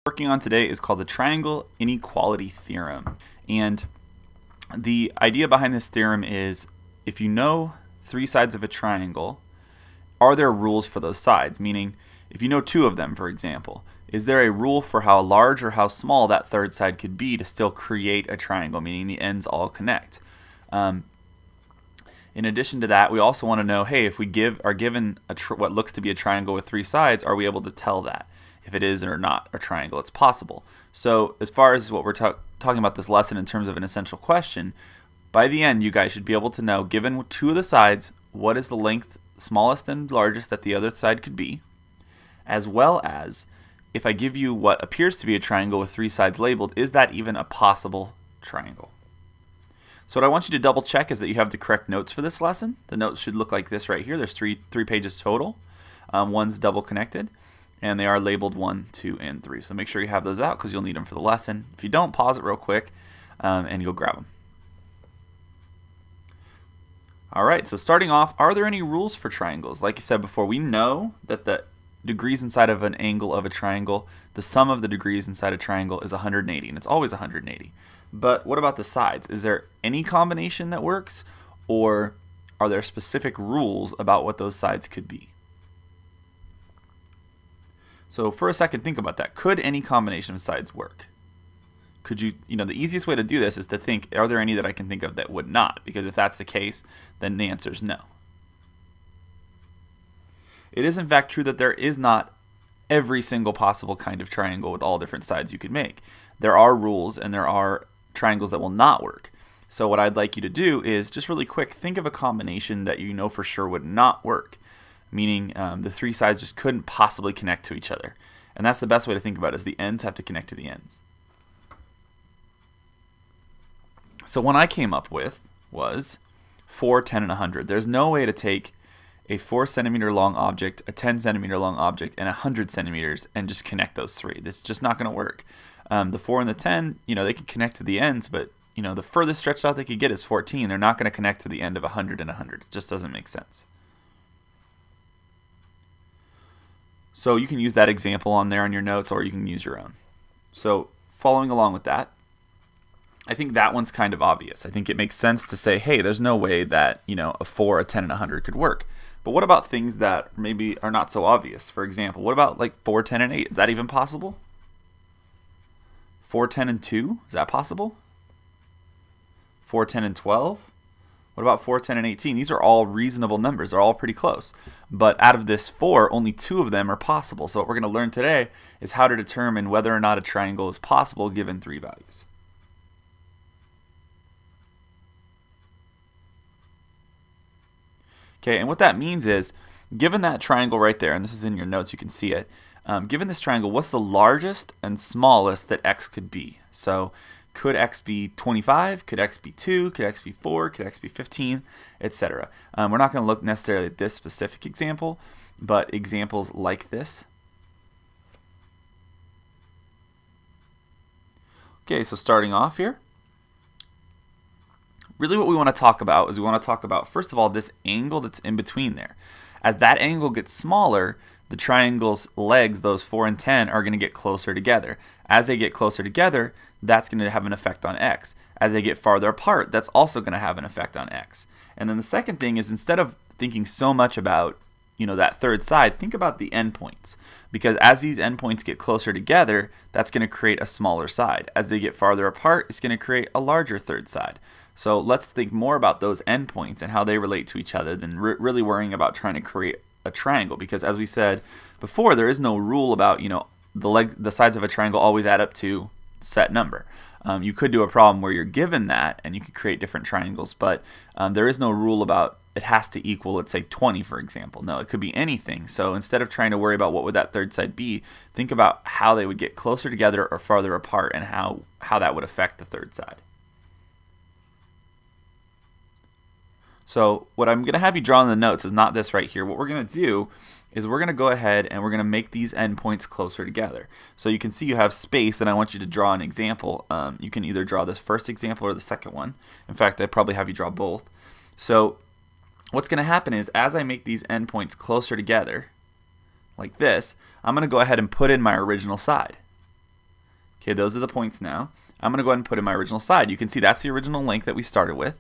Working on today is called the triangle inequality theorem. And the idea behind this theorem is if you know three sides of a triangle, are there rules for those sides? Meaning, if you know two of them, for example, is there a rule for how large or how small that third side could be to still create a triangle, meaning the ends all connect? In addition to that, we also want to know, hey, if we are given what looks to be a triangle with three sides, are we able to tell that? If it is or not a triangle, it's possible. So as far as what we're talking about this lesson in terms of an essential question, by the end you guys should be able to know, given two of the sides, what is the length smallest and largest that the other side could be, as well as if I give you what appears to be a triangle with three sides labeled, is that even a possible triangle? So what I want you to double check is that you have the correct notes for this lesson. The notes should look like this right here. There's three pages total. One's double connected, and they are labeled 1, 2, and 3. So make sure you have those out because you'll need them for the lesson. If you don't, pause it real quick and you'll grab them. All right, so starting off, are there any rules for triangles? Like you said before, we know that the degrees inside of an angle of a triangle, the sum of the degrees inside a triangle is 180, and it's always 180. But what about the sides? Is there any combination that works, or are there specific rules about what those sides could be? So for a second, think about that. Could any combination of sides work? Could you the easiest way to do this is to think, are there any that I can think of that would not? Because if that's the case, then the answer is no. It is in fact true that there is not every single possible kind of triangle with all different sides you could make. There are rules and there are triangles that will not work. So what I'd like you to do is just really quick, think of a combination that you know for sure would not work. Meaning the three sides just couldn't possibly connect to each other. And that's the best way to think about it, is the ends have to connect to the ends. So one I came up with was 4, 10, and 100. There's no way to take a 4 centimeter long object, a 10 centimeter long object, and 100 centimeters and just connect those three. That's just not going to work. The 4 and the 10, they can connect to the ends, but the furthest stretched out they could get is 14. They're not going to connect to the end of 100 and 100. It just doesn't make sense. So you can use that example on there on your notes, or you can use your own. So following along with that, I think that one's kind of obvious. I think it makes sense to say, hey, there's no way that a 4, a 10, and a 100 could work. But what about things that maybe are not so obvious? For example, what about like 4, 10, and 8? Is that even possible? 4, 10, and 2? Is that possible? 4, 10, and 12? What about 4, 10, and 18? These are all reasonable numbers. They're all pretty close. But out of this 4, only 2 of them are possible. So what we're going to learn today is how to determine whether or not a triangle is possible given 3 values. Okay, and what that means is, given that triangle right there, and this is in your notes, you can see it, given this triangle, what's the largest and smallest that x could be? So could x be 25? Could x be 2? Could x be 4? Could x be 15? Etc. We're not going to look necessarily at this specific example, but examples like this. Okay, so starting off here, really what we want to talk about is we want to talk about, first of all, this angle that's in between there. As that angle gets smaller, the triangle's legs, those 4 and 10, are going to get closer together. As they get closer together, that's going to have an effect on x. As they get farther apart, that's also going to have an effect on x. And then the second thing is, instead of thinking so much about that third side, think about the endpoints. Because as these endpoints get closer together, that's going to create a smaller side. As they get farther apart, it's going to create a larger third side. So let's think more about those endpoints and how they relate to each other than really worrying about trying to create a triangle. Because as we said before, there is no rule about the sides of a triangle always add up to set number. You could do a problem where you're given that and you could create different triangles, but there is no rule about it has to equal, let's say, 20, for example. No, it could be anything. So instead of trying to worry about what would that third side be, think about how they would get closer together or farther apart and how that would affect the third side. So what I'm going to have you draw in the notes is not this right here. What we're going to do is we're going to go ahead and we're going to make these endpoints closer together. So you can see you have space, and I want you to draw an example. You can either draw this first example or the second one. In fact, I probably have you draw both. So what's going to happen is, as I make these endpoints closer together, like this, I'm going to go ahead and put in my original side. Okay, those are the points now. I'm going to go ahead and put in my original side. You can see that's the original length that we started with.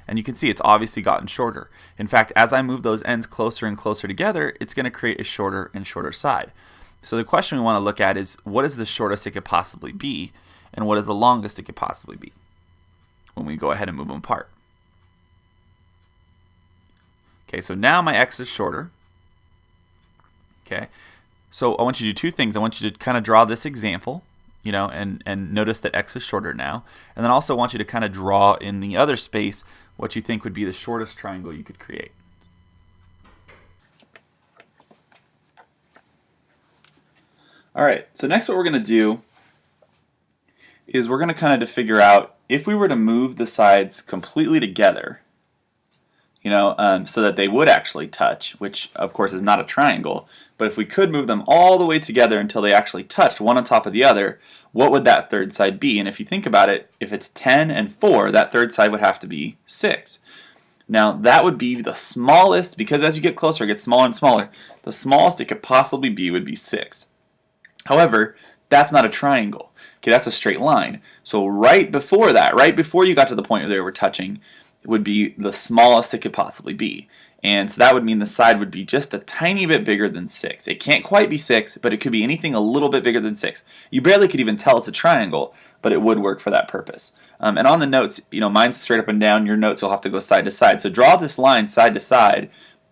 And you can see it's obviously gotten shorter. In fact, as I move those ends closer and closer together, it's going to create a shorter and shorter side. So the question we want to look at is, what is the shortest it could possibly be, and what is the longest it could possibly be when we go ahead and move them apart. Okay, so now my x is shorter. Okay, so I want you to do two things. I want you to kind of draw this example, and notice that x is shorter now. And then also want you to kind of draw in the other space what you think would be the shortest triangle you could create. All right, so next what we're going to do is we're going to kind of figure out if we were to move the sides completely together, so that they would actually touch, which of course is not a triangle, but if we could move them all the way together until they actually touched one on top of the other, what would that third side be? And if you think about it, if it's 10 and 4, that third side would have to be 6. Now that would be the smallest, because as you get closer it gets smaller and smaller, the smallest it could possibly be would be 6. However, that's not a triangle. Okay, that's a straight line. So right before that, right before you got to the point where they were touching, would be the smallest it could possibly be. And so that would mean the side would be just a tiny bit bigger than 6. It can't quite be 6, but it could be anything a little bit bigger than 6. You barely could even tell it's a triangle, but it would work for that purpose. And on the notes, mine's straight up and down. Your notes will have to go side to side. So draw this line side to side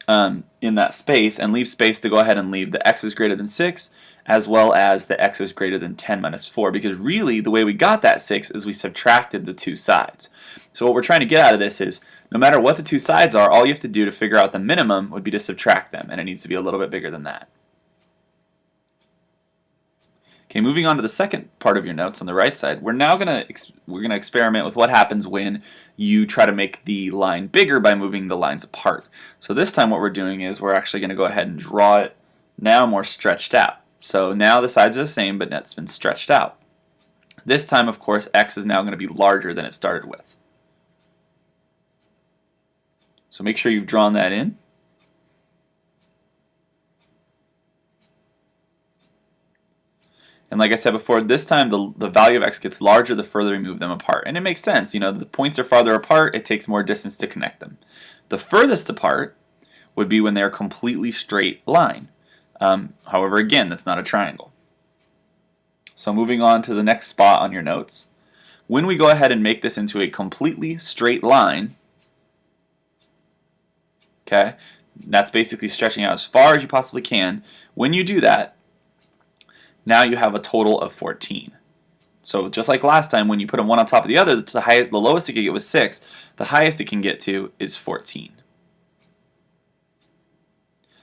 in that space, and leave space to go ahead and leave the x is greater than 6, as well as the x is greater than 10 minus 4, because really the way we got that 6 is we subtracted the two sides. So what we're trying to get out of this is, no matter what the two sides are, all you have to do to figure out the minimum would be to subtract them, and it needs to be a little bit bigger than that. Okay, moving on to the second part of your notes on the right side, we're now going to experiment with what happens when you try to make the line bigger by moving the lines apart. So this time what we're doing is we're actually going to go ahead and draw it now more stretched out. So now the sides are the same, but it's been stretched out. This time, of course, x is now going to be larger than it started with. So make sure you've drawn that in. And like I said before, this time the value of x gets larger the further we move them apart. And it makes sense. The points are farther apart, it takes more distance to connect them. The furthest apart would be when they're a completely straight line. However, again, that's not a triangle. So moving on to the next spot on your notes. When we go ahead and make this into a completely straight line, okay, that's basically stretching out as far as you possibly can. When you do that, now you have a total of 14. So just like last time, when you put them one on top of the other, the lowest it can get was 6. The highest it can get to is 14.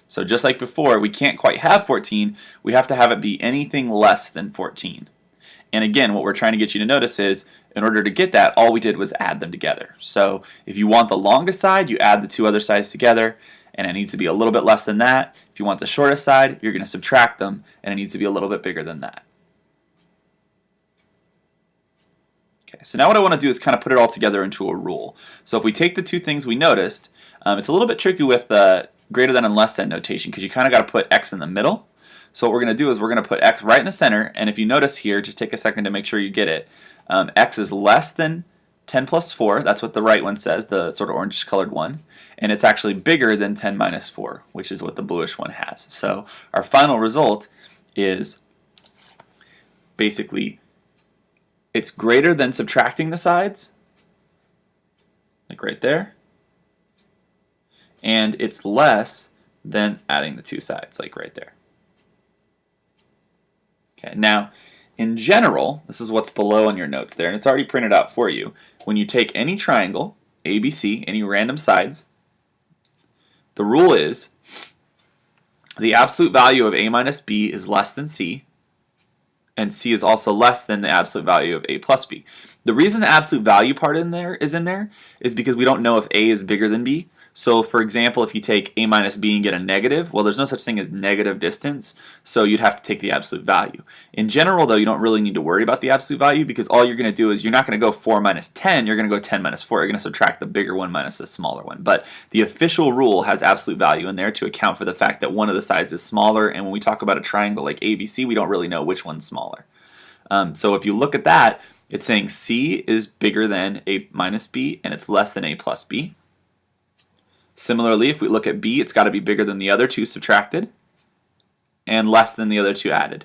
So just like before, we can't quite have 14. We have to have it be anything less than 14. And again, what we're trying to get you to notice is, in order to get that, all we did was add them together. So if you want the longest side, you add the two other sides together, and it needs to be a little bit less than that. If you want the shortest side, you're going to subtract them, and it needs to be a little bit bigger than that. Okay, so now what I want to do is kind of put it all together into a rule. So if we take the two things we noticed, it's a little bit tricky with the greater than and less than notation, because you kind of got to put x in the middle. So what we're going to do is we're going to put x right in the center, and if you notice here, just take a second to make sure you get it, x is less than 10 plus 4, that's what the right one says, the sort of orange colored one, and it's actually bigger than 10 minus 4, which is what the bluish one has. So our final result is basically it's greater than subtracting the sides, like right there, and it's less than adding the two sides, like right there. Okay, now in general, this is what's below on your notes there, and it's already printed out for you. When you take any triangle, ABC, any random sides, the rule is the absolute value of A minus B is less than C, and C is also less than the absolute value of A plus B. The reason the absolute value part is in there is because we don't know if A is bigger than B. So for example, if you take A minus B and get a negative, well, there's no such thing as negative distance, so you'd have to take the absolute value. In general, though, you don't really need to worry about the absolute value, because all you're going to do is you're not going to go 4 minus 10, you're going to go 10 minus 4. You're going to subtract the bigger one minus the smaller one. But the official rule has absolute value in there to account for the fact that one of the sides is smaller, and when we talk about a triangle like ABC, we don't really know which one's smaller. So if you look at that, it's saying C is bigger than A minus B, and it's less than A plus B. Similarly, if we look at B, it's got to be bigger than the other two subtracted, and less than the other two added.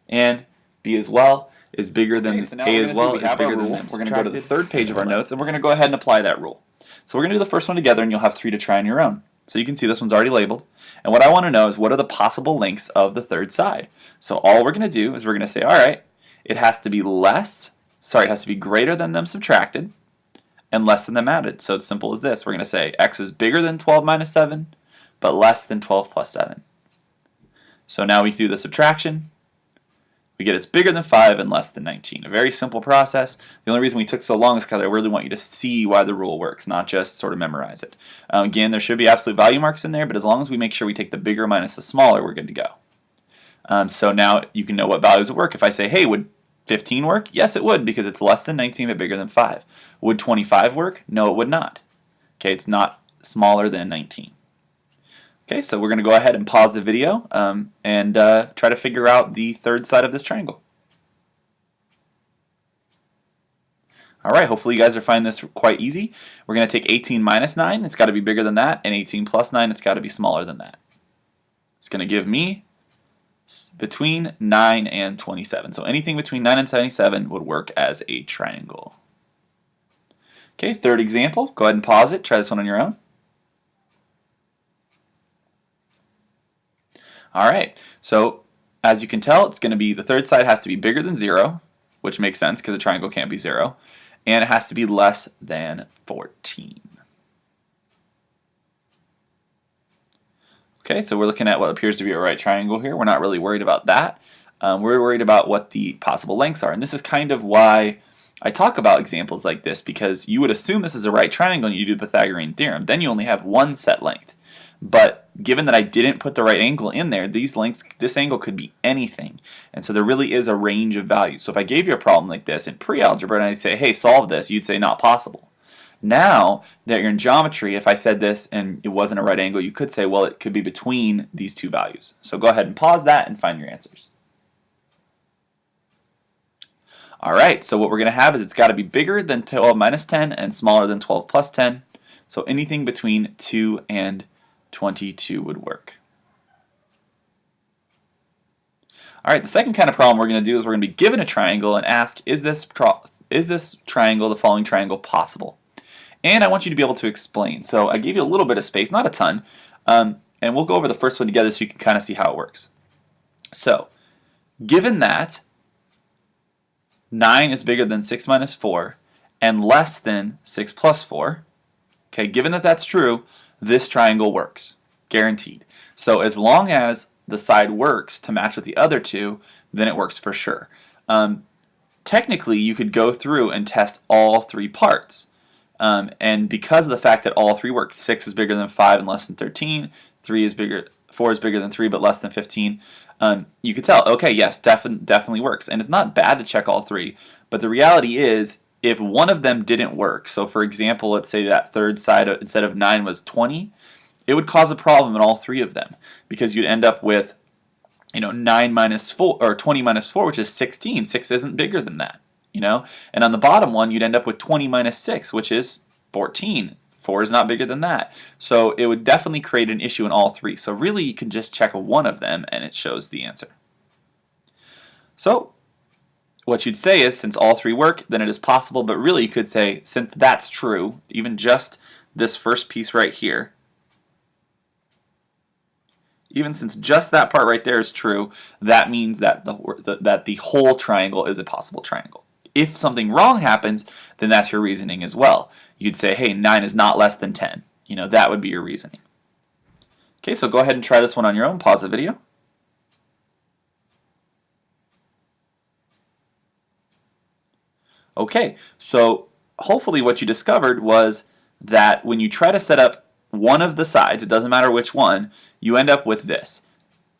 And B as well is bigger than A as well is bigger than them. We're going to go to the third page of our notes, and we're going to go ahead and apply that rule. So we're going to do the first one together, and you'll have 3 to try on your own. So you can see this one's already labeled. And what I want to know is what are the possible lengths of the third side. So all we're going to do is we're going to say, all right, it has to be greater than them subtracted and less than them added. So it's simple as this. We're going to say x is bigger than 12 minus 7, but less than 12 plus 7. So now we do the subtraction. We get it's bigger than 5 and less than 19. A very simple process. The only reason we took so long is because I really want you to see why the rule works, not just sort of memorize it. Again, there should be absolute value marks in there, but as long as we make sure we take the bigger minus the smaller, we're good to go. So now you can know what values would work. If I say, hey, would 15 work? Yes, it would, because it's less than 19 but bigger than 5. Would 25 work? No, it would not. Okay, it's not smaller than 19. Okay, so we're going to go ahead and pause the video and try to figure out the third side of this triangle. All right, hopefully you guys are finding this quite easy. We're going to take 18 minus 9, it's got to be bigger than that, and 18 plus 9, it's got to be smaller than that. It's going to give me between 9 and 27. So anything between 9 and 77 would work as a triangle. Okay, third example. Go ahead and pause it. Try this one on your own. All right, so as you can tell, it's going to be the third side has to be bigger than 0, which makes sense because a triangle can't be 0, and it has to be less than 14. Okay, so we're looking at what appears to be a right triangle here. We're not really worried about that. We're worried about what the possible lengths are, and this is kind of why I talk about examples like this, because you would assume this is a right triangle and you do the Pythagorean theorem. Then you only have one set length. But given that I didn't put the right angle in there, this angle could be anything. And so there really is a range of values. So if I gave you a problem like this in pre-algebra and I'd say, hey, solve this, you'd say not possible. Now that you're in geometry, if I said this and it wasn't a right angle, you could say, well, it could be between these two values. So go ahead and pause that and find your answers. All right, so what we're going to have is it's got to be bigger than 12 minus 10 and smaller than 12 plus 10. So anything between 2 and 22 would work. All right, the second kind of problem we're going to do is we're going to be given a triangle and ask, is this triangle, the following triangle, possible? And I want you to be able to explain. So I gave you a little bit of space, not a ton, and we'll go over the first one together so you can kind of see how it works. So, given that 9 is bigger than 6 minus 4 and less than 6 plus 4, okay, given that that's true, this triangle works, guaranteed. So as long as the side works to match with the other two, then it works for sure. Technically, you could go through and test all three parts. And because of the fact that all three work, 6 is bigger than 5 and less than 13, 4 is bigger than 3 but less than 15, you could tell, okay, yes, definitely works. And it's not bad to check all three, but the reality is, if one of them didn't work, so for example, let's say that third side instead of 9 was 20, it would cause a problem in all three of them, because you'd end up with 9 minus 4 or 20 minus 4, which is 16. 6 isn't bigger than that, And on the bottom one, you'd end up with 20 minus 6, which is 14. 4 is not bigger than that. So it would definitely create an issue in all three. So really, you can just check one of them and it shows the answer. So what you'd say is, since all three work, then it is possible, but really you could say, since that's true, even just this first piece right here, even since just that part right there is true, that means that the whole triangle is a possible triangle. If something wrong happens, then that's your reasoning as well. You'd say, hey, 9 is not less than 10. That would be your reasoning. Okay, so go ahead and try this one on your own. Pause the video. Okay, so hopefully what you discovered was that when you try to set up one of the sides, it doesn't matter which one, you end up with this.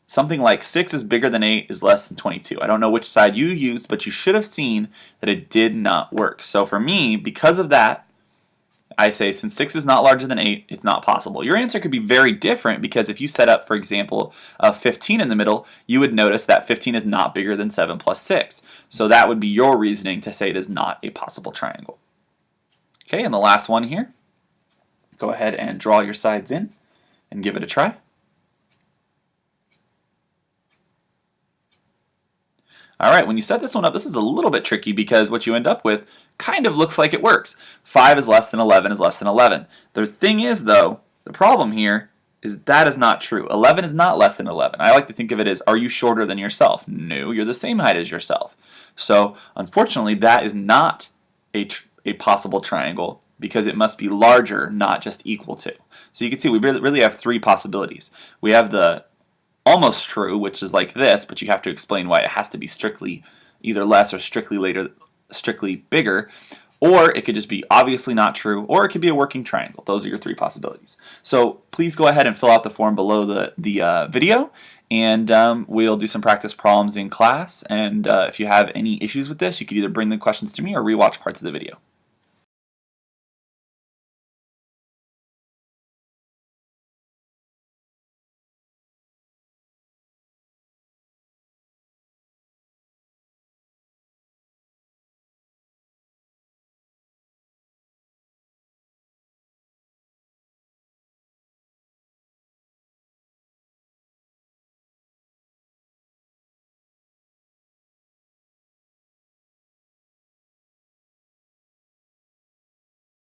Something like 6 is bigger than 8 is less than 22. I don't know which side you used, but you should have seen that it did not work. So for me, because of that, I say since 6 is not larger than 8, it's not possible. Your answer could be very different because if you set up, for example, a 15 in the middle, you would notice that 15 is not bigger than 7 plus 6. So that would be your reasoning to say it is not a possible triangle. Okay, and the last one here. Go ahead and draw your sides in and give it a try. All right, when you set this one up, this is a little bit tricky because what you end up with kind of looks like it works. 5 is less than 11 is less than 11. The thing is, though, the problem here is that is not true. 11 is not less than 11. I like to think of it as, are you shorter than yourself? No, you're the same height as yourself. So, unfortunately, that is not a possible triangle because it must be larger, not just equal to. So you can see we really have three possibilities. We have the almost true, which is like this, but you have to explain why it has to be strictly either less or strictly bigger, or it could just be obviously not true, or it could be a working triangle. Those are your three possibilities. So please go ahead and fill out the form below the video, and we'll do some practice problems in class. And if you have any issues with this, you could either bring the questions to me or rewatch parts of the video.